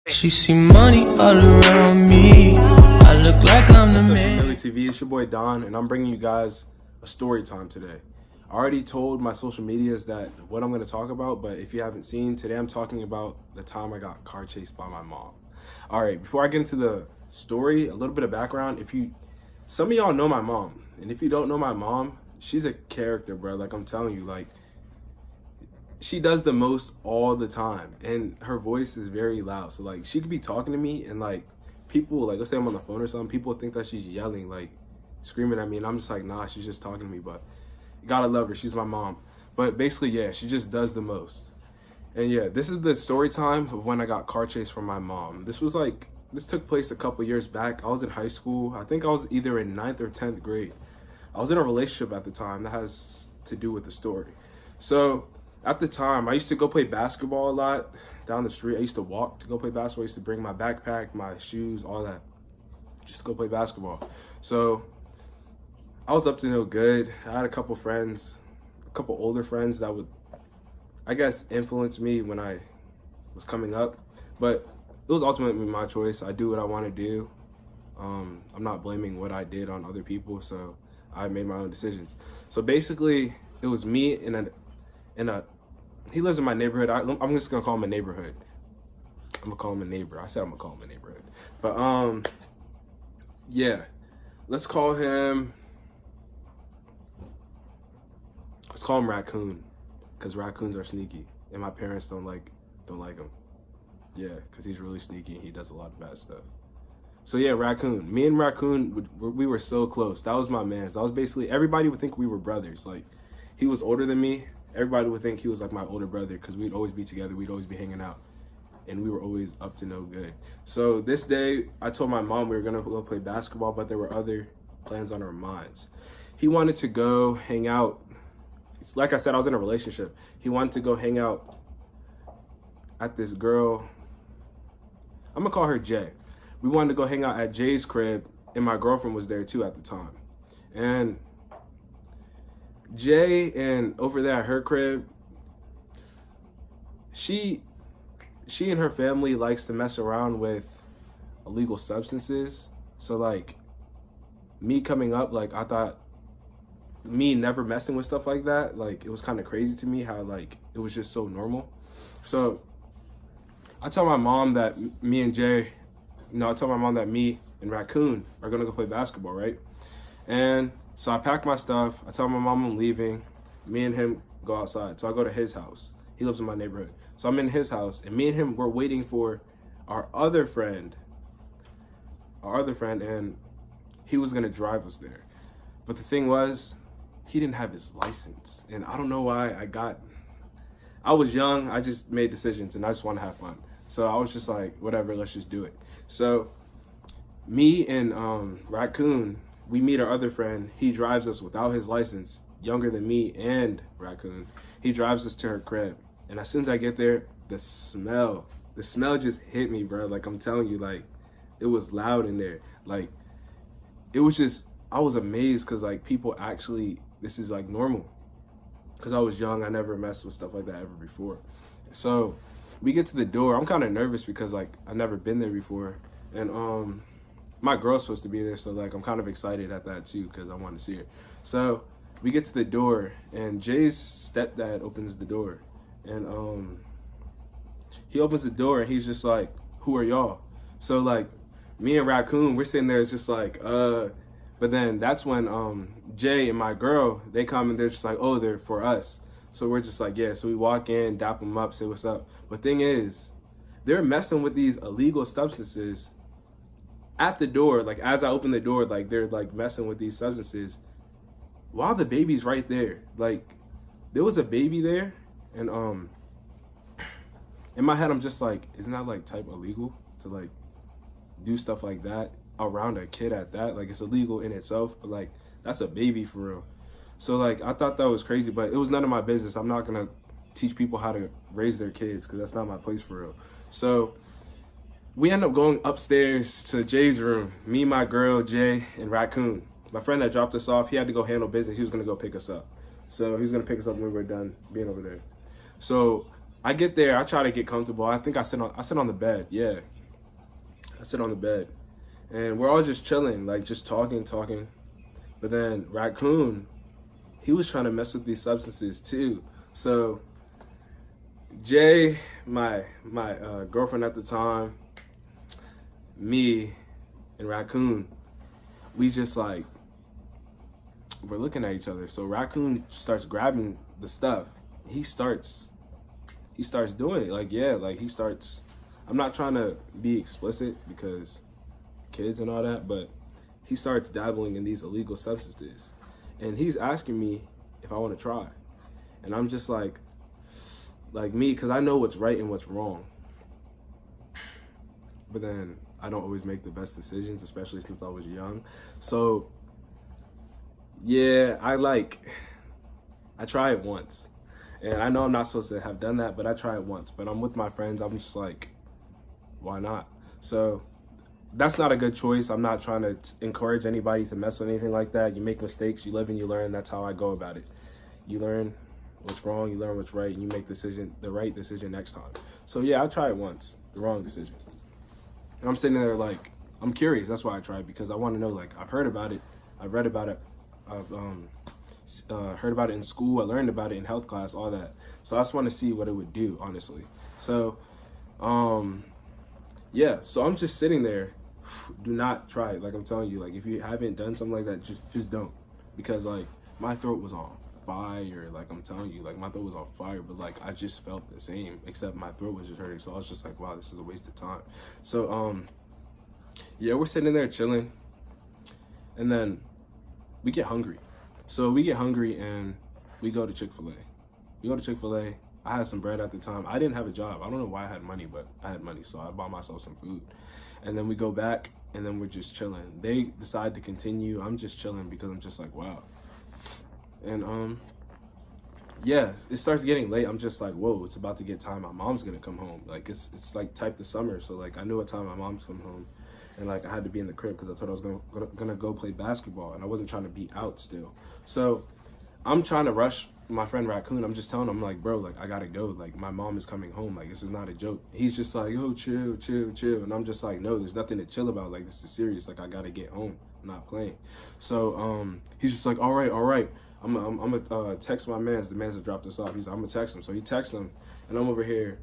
She see money all around me. I look like I'm the man. TV, it's your boy Don, and I'm bringing you guys a story time today. I already told my social medias that what I'm going to talk about, but if you haven't seen, today I'm talking about the time I got car chased by my mom. All right, before I get into the story, a little bit of background. Some of y'all know my mom, and if you don't know my mom, she's a character, bro. Like I'm telling you, like she does the most all the time, and her voice is very loud. So like she could be talking to me, and like people, like let's say I'm on the phone or something, people think that she's yelling, like screaming at me, and I'm just like, nah, she's just talking to me. But you gotta love her, she's my mom. But basically, yeah, she just does the most. And yeah, this is the story time of when I got car chased from my mom. This took place a couple years back. I was in high school. I think I was either in 9th or 10th grade. I was in a relationship at the time. That has to do with the story. So at the time, I used to go play basketball a lot down the street. I used to walk to go play basketball. I used to bring my backpack, my shoes, all that, just to go play basketball. So I was up to no good. I had a couple friends, a couple older friends that would, I guess, influence me when I was coming up. But it was ultimately my choice. I do what I want to do. I'm not blaming what I did on other people, so I made my own decisions. So basically, it was me he lives in my neighborhood. I'm just gonna call him a neighborhood. I'm gonna call him a neighbor. I said I'm gonna call him a neighborhood. But yeah, let's call him Raccoon, because raccoons are sneaky, and my parents don't like him. Yeah, because he's really sneaky and he does a lot of bad stuff. So yeah, Raccoon. Me and Raccoon, we were so close. That was my man. That was basically, everybody would think we were brothers. Like, he was older than me. Everybody would think he was like my older brother because we'd always be together. We'd always be hanging out. And we were always up to no good. So this day, I told my mom we were going to go play basketball, but there were other plans on our minds. He wanted to go hang out. It's like I said, I was in a relationship. He wanted to go hang out at this girl. I'm going to call her Jay. We wanted to go hang out at Jay's crib, and my girlfriend was there too at the time. And Jay, and over there at her crib, she and her family likes to mess around with illegal substances. So like me coming up, like I thought me never messing with stuff like that, like it was kind of crazy to me how like it was just so normal. So I tell my mom that me and Raccoon are gonna go play basketball, right? And so I pack my stuff. I tell my mom I'm leaving. Me and him go outside. So I go to his house. He lives in my neighborhood. So I'm in his house, and me and him were waiting for our other friend, and he was gonna drive us there. But the thing was, he didn't have his license, and I don't know why I was young. I just made decisions, and I just want to have fun. So I was just like, whatever, let's just do it. So me and Raccoon, we meet our other friend. He drives us without his license, younger than me and Raccoon. He drives us to her crib. And as soon as I get there, the smell just hit me, bro. Like I'm telling you, like it was loud in there. Like it was just, I was amazed because like people actually, this is like normal. Because I was young, I never messed with stuff like that ever before. So we get to the door. I'm kind of nervous because like I've never been there before. And my girl's supposed to be there, so like I'm kind of excited at that too because I want to see her. So we get to the door, and Jay's stepdad opens the door, and he opens the door, and he's just like, "Who are y'all?" So like me and Raccoon, we're sitting there just like, But then that's when Jay and my girl, they come and they're just like, "Oh, they're for us." So we're just like, yeah. So we walk in, dap them up, say what's up. But thing is, they're messing with these illegal substances at the door. Like as I open the door, like they're like messing with these substances while the baby's right there. Like there was a baby there, and in my head I'm just like, isn't that like type illegal to like do stuff like that around a kid at that? Like it's illegal in itself, but like that's a baby for real. So like I thought that was crazy, but it was none of my business. I'm not gonna teach people how to raise their kids because that's not my place for real. So we end up going upstairs to Jay's room. Me, my girl, Jay, and Raccoon. My friend that dropped us off, he had to go handle business. He was gonna go pick us up. So he was gonna pick us up when we were done being over there. So I get there, I try to get comfortable. I think I sit on the bed, yeah. I sit on the bed, and we're all just chilling, like just talking. But then Raccoon, he was trying to mess with these substances too. So Jay, my girlfriend at the time, me, and Raccoon, we just like, we're looking at each other. So Raccoon starts grabbing the stuff. He starts doing it. Like, yeah, like he starts, I'm not trying to be explicit because kids and all that, but he starts dabbling in these illegal substances. And he's asking me if I want to try. And I'm just like me, because I know what's right and what's wrong. But then I don't always make the best decisions, especially since I was young. So yeah, I try it once. And I know I'm not supposed to have done that, but I try it once. But I'm with my friends, I'm just like, why not? So that's not a good choice. I'm not trying to encourage anybody to mess with anything like that. You make mistakes, you live and you learn. That's how I go about it. You learn what's wrong, you learn what's right, and you make the right decision next time. So yeah, I tried it once, the wrong decision. And I'm sitting there like, I'm curious. That's why I tried, because I want to know, like, I've heard about it, I've read about it, I've heard about it in school, I learned about it in health class, all that. So I just want to see what it would do, honestly. So, yeah, so I'm just sitting there. Do not try it. Like I'm telling you, like if you haven't done something like that, just don't. Because like my throat was on fire. Like I'm telling you, like my throat was on fire, but like I just felt the same, except my throat was just hurting. So I was just like, wow, this is a waste of time. So yeah, we're sitting there chilling, and then we get hungry. So we get hungry and we go to Chick-fil-A. We go to Chick-fil-A. I had some bread at the time. I didn't have a job. I don't know why I had money, but I had money, so I bought myself some food. And then we go back, and then we're just chilling. They decide to continue. I'm just chilling because I'm just like, wow. And yeah, it starts getting late. I'm just like, whoa, it's about to get time. My mom's gonna come home. Like it's like type the summer, so like I knew what time my mom's coming home, and like I had to be in the crib because I thought I was gonna go play basketball, and I wasn't trying to be out still. So I'm trying to rush my friend Raccoon. I'm just telling him, like, bro, like I gotta go. Like my mom is coming home. Like this is not a joke. He's just like, oh, chill. And I'm just like, no, there's nothing to chill about. Like this is serious. Like I gotta get home. I'm not playing. So he's just like, all right. I'm gonna text my mans. The mans that dropped us off. He's like, I'm gonna text him. So he texts him, and I'm over here.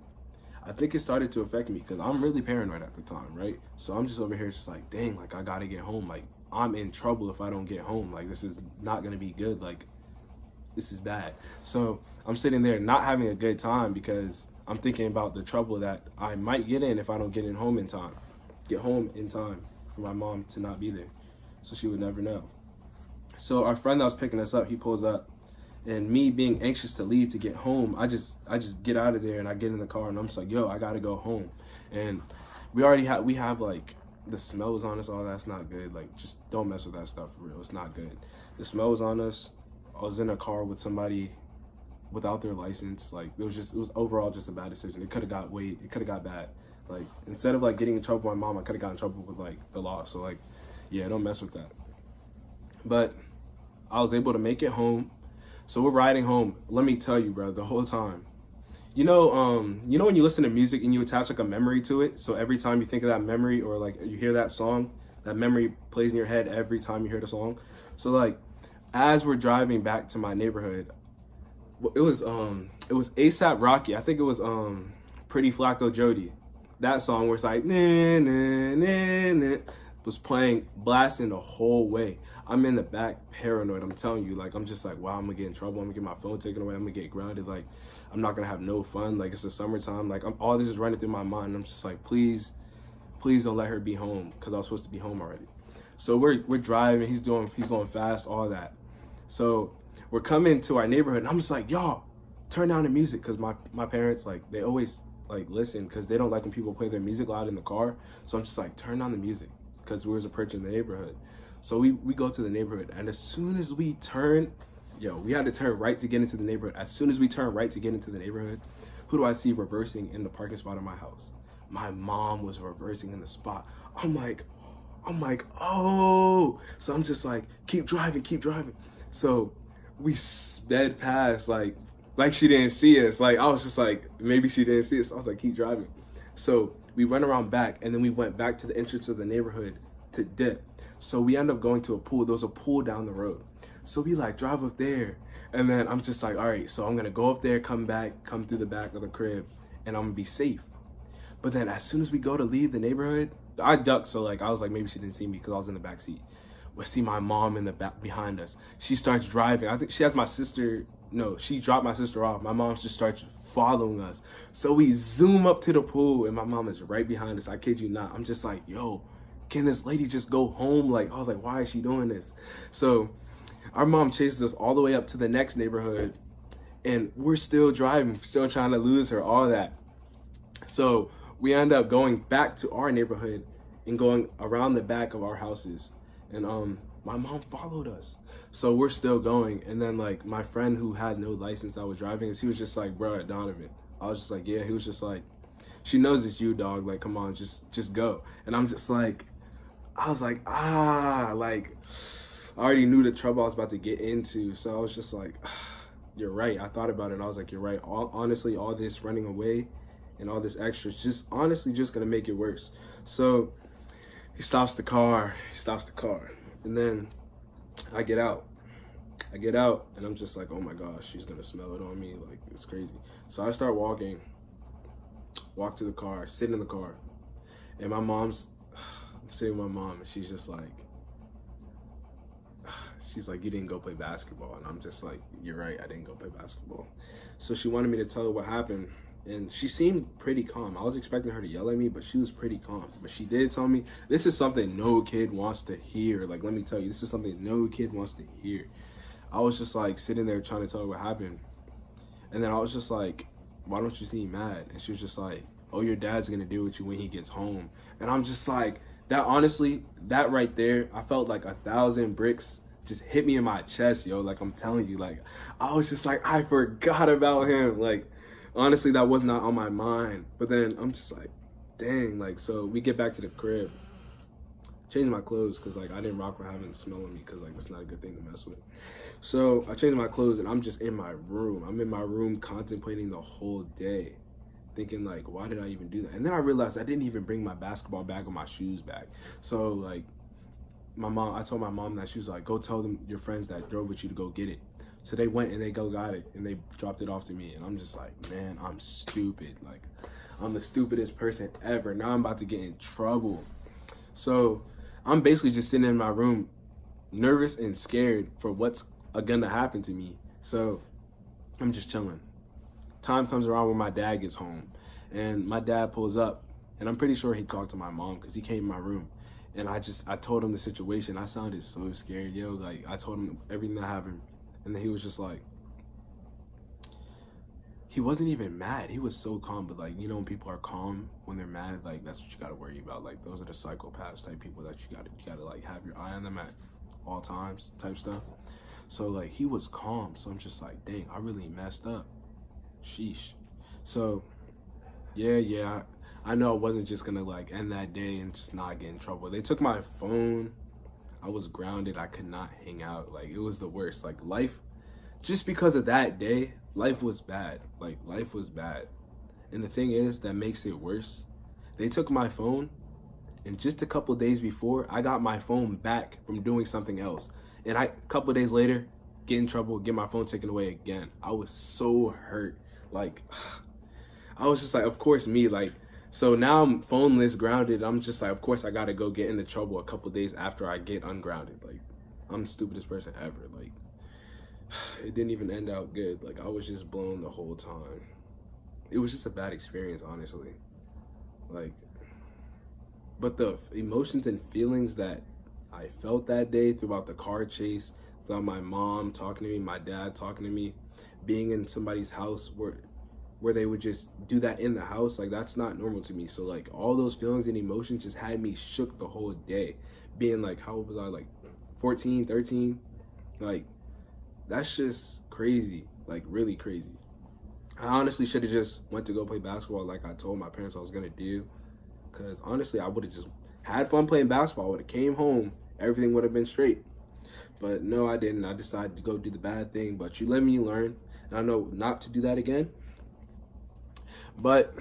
I think it started to affect me because I'm really paranoid at the time, right? So I'm just over here just like, dang, like I gotta get home. Like I'm in trouble if I don't get home. Like this is not gonna be good. Like this is bad. So I'm sitting there not having a good time because I'm thinking about the trouble that I might get in if I don't get home in time for my mom to not be there. So she would never know. So our friend that was picking us up, he pulls up, and me being anxious to leave to get home, I just get out of there and I get in the car and I'm just like, yo, I gotta go home. And we have like the smells on us, all that's not good. Like just don't mess with that stuff for real. It's not good. The smells on us. I was in a car with somebody without their license. Like it was overall just a bad decision. It could have got bad. Like instead of like getting in trouble with my mom, I could have got in trouble with like the law. So like, yeah, don't mess with that. But I was able to make it home. So we're riding home. Let me tell you, bro, the whole time. You know when you listen to music and you attach like a memory to it. So every time you think of that memory or like you hear that song, that memory plays in your head every time you hear the song. So like, as we're driving back to my neighborhood, it was A$AP Rocky. I think it was Pretty Flacco Jody. That song where it's like nah, nah, nah, nah, was playing, blasting the whole way. I'm in the back paranoid. I'm telling you, like I'm just like, wow, I'm gonna get in trouble. I'm gonna get my phone taken away. I'm gonna get grounded. Like I'm not gonna have no fun. Like it's the summertime. Like all this is running through my mind. I'm just like, please don't let her be home because I was supposed to be home already. So we're driving. He's going fast. All that. So we're coming to our neighborhood, and I'm just like, y'all, turn down the music, because my parents, like, they always, like, listen, because they don't like when people play their music loud in the car. So I'm just like, turn down the music, because we was approaching the neighborhood. So we go to the neighborhood, and as soon as we turn, we had to turn right to get into the neighborhood. As soon as we turn right to get into the neighborhood, who do I see reversing in the parking spot of my house? My mom was reversing in the spot. I'm like, oh. So I'm just like, keep driving. So we sped past, like she didn't see us. Like I was just like, maybe she didn't see us. I was like, keep driving. So We went around back, and then we went back to the entrance of the neighborhood to dip. So we end up going to a pool. There was a pool down the road. So we like drive up there, and then I'm just like, all right, so I'm gonna go up there, come back, come through the back of the crib, and I'm gonna be safe. But then as soon as we go to leave the neighborhood, I ducked, so like I was like, maybe she didn't see me because I was in the back seat. We see my mom in the back behind us. She starts driving. I think she has my sister. No, she dropped my sister off. My mom just starts following us. So we zoom up to the pool, and my mom is right behind us. I kid you not. I'm just like, yo, can this lady just go home? Like, I was like, why is she doing this? So our mom chases us all the way up to the next neighborhood, and we're still driving, still trying to lose her, all that. So we end up going back to our neighborhood and going around the back of our houses. And my mom followed us. So we're still going. And then like my friend who had no license that was driving us, he was just like, bro, Donovan. I was just like, yeah. He was just like, she knows it's you, dog. Like, come on, just go. And I'm just like, I was like, like I already knew the trouble I was about to get into. So I was just like, you're right. I thought about it and I was like, you're right. Honestly, all this running away and all this extra is just honestly just gonna make it worse. So he stops the car, and then I get out, and I'm just like, oh my gosh, she's gonna smell it on me, like it's crazy. So I start walk to the car, sit in the car, and I'm sitting with my mom, and she's like, you didn't go play basketball, and I'm just like, you're right, I didn't go play basketball. So she wanted me to tell her what happened. And she seemed pretty calm. I was expecting her to yell at me, but she was pretty calm. But she did tell me, this is something no kid wants to hear. Like, let me tell you, this is something no kid wants to hear. I was just like sitting there trying to tell her what happened. And then I was just like, why don't you seem mad? And she was just like, oh, your dad's gonna deal with you when he gets home. And I'm just like, that honestly, that right there, I felt like 1,000 bricks just hit me in my chest, yo. Like, I'm telling you, like, I was just like, I forgot about him. Like, honestly, that was not on my mind. But then I'm just like, dang. Like, so we get back to the crib, change my clothes, because like I didn't rock with having the smell on me, because like it's not a good thing to mess with. So I changed my clothes, and I'm just in my room. I'm in my room contemplating the whole day, thinking like, why did I even do that? And then I realized I didn't even bring my basketball bag or my shoes back. So like I told my mom that. She was like, go tell them your friends that drove with you to go get it. So they went and they got it, and they dropped it off to me. And I'm just like, man, I'm stupid. Like, I'm the stupidest person ever. Now I'm about to get in trouble. So I'm basically just sitting in my room, nervous and scared for what's gonna happen to me. So I'm just chilling. Time comes around where my dad gets home, and my dad pulls up, and I'm pretty sure he talked to my mom because he came in my room. And I told him the situation. I sounded so scared, yo. Like, I told him everything that happened. And then he was just like, he wasn't even mad. He was so calm. But like, you know, when people are calm when they're mad, like that's what you gotta worry about. Like, those are the psychopaths type people that you gotta like have your eye on them at all times type stuff. So like, he was calm. So I'm just like, dang, I really messed up. Sheesh. So yeah, I know I wasn't just gonna like end that day and just not get in trouble. They took my phone. I was grounded. I could not hang out. Like, it was the worst. Like, life, just because of that day, life was bad. Like, life was bad. And the thing is, that makes it worse. They took my phone, and just a couple days before, I got my phone back from doing something else. And a couple days later, get in trouble, get my phone taken away again. I was so hurt. Like, I was just like, of course me, like, so now I'm phoneless, grounded. I'm just like, of course I gotta go get into trouble a couple days after I get ungrounded. Like, I'm the stupidest person ever. Like, it didn't even end out good. Like, I was just blown the whole time. It was just a bad experience, honestly. Like, but the emotions and feelings that I felt that day throughout the car chase, throughout my mom talking to me, my dad talking to me, being in somebody's house where they would just do that in the house, like, that's not normal to me. So like, all those feelings and emotions just had me shook the whole day. Being like, how old was I? Like 14, 13? Like, that's just crazy. Like, really crazy. I honestly should have just went to go play basketball like I told my parents I was gonna do, because honestly, I would have just had fun playing basketball. I would have came home, everything would have been straight. But no, I didn't. I decided to go do the bad thing. But you live and you learn, and I know not to do that again. But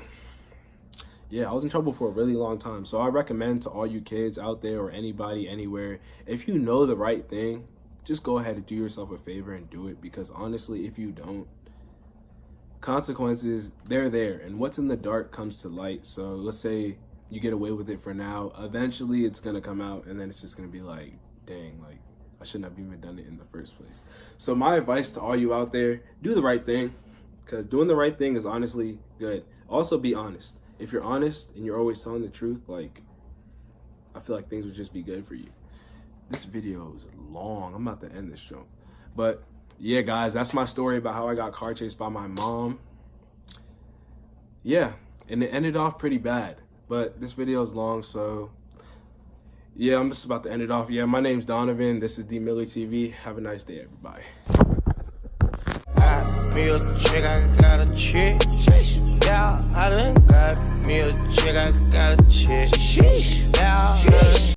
Yeah, I was in trouble for a really long time. So I recommend to all you kids out there or anybody anywhere, if you know the right thing, just go ahead and do yourself a favor and do it, because honestly, if you don't, consequences, they're there, and what's in the dark comes to light. So let's say you get away with it for now, eventually it's gonna come out, and then it's just gonna be like, dang, like I shouldn't have even done it in the first place. So my advice to all you out there, do the right thing, because doing the right thing is honestly good. Also be honest. If you're honest and you're always telling the truth, like, I feel like things would just be good for you. This video is long. I'm about to end this show. But yeah, guys, that's my story about how I got car chased by my mom. Yeah, and it ended off pretty bad. But this video is long, so yeah, I'm just about to end it off. Yeah, my name's Donovan. This is D Millie TV. Have a nice day, everybody. Got me a chick, I got a chick. Yeah, I done got me a chick, I got a chick.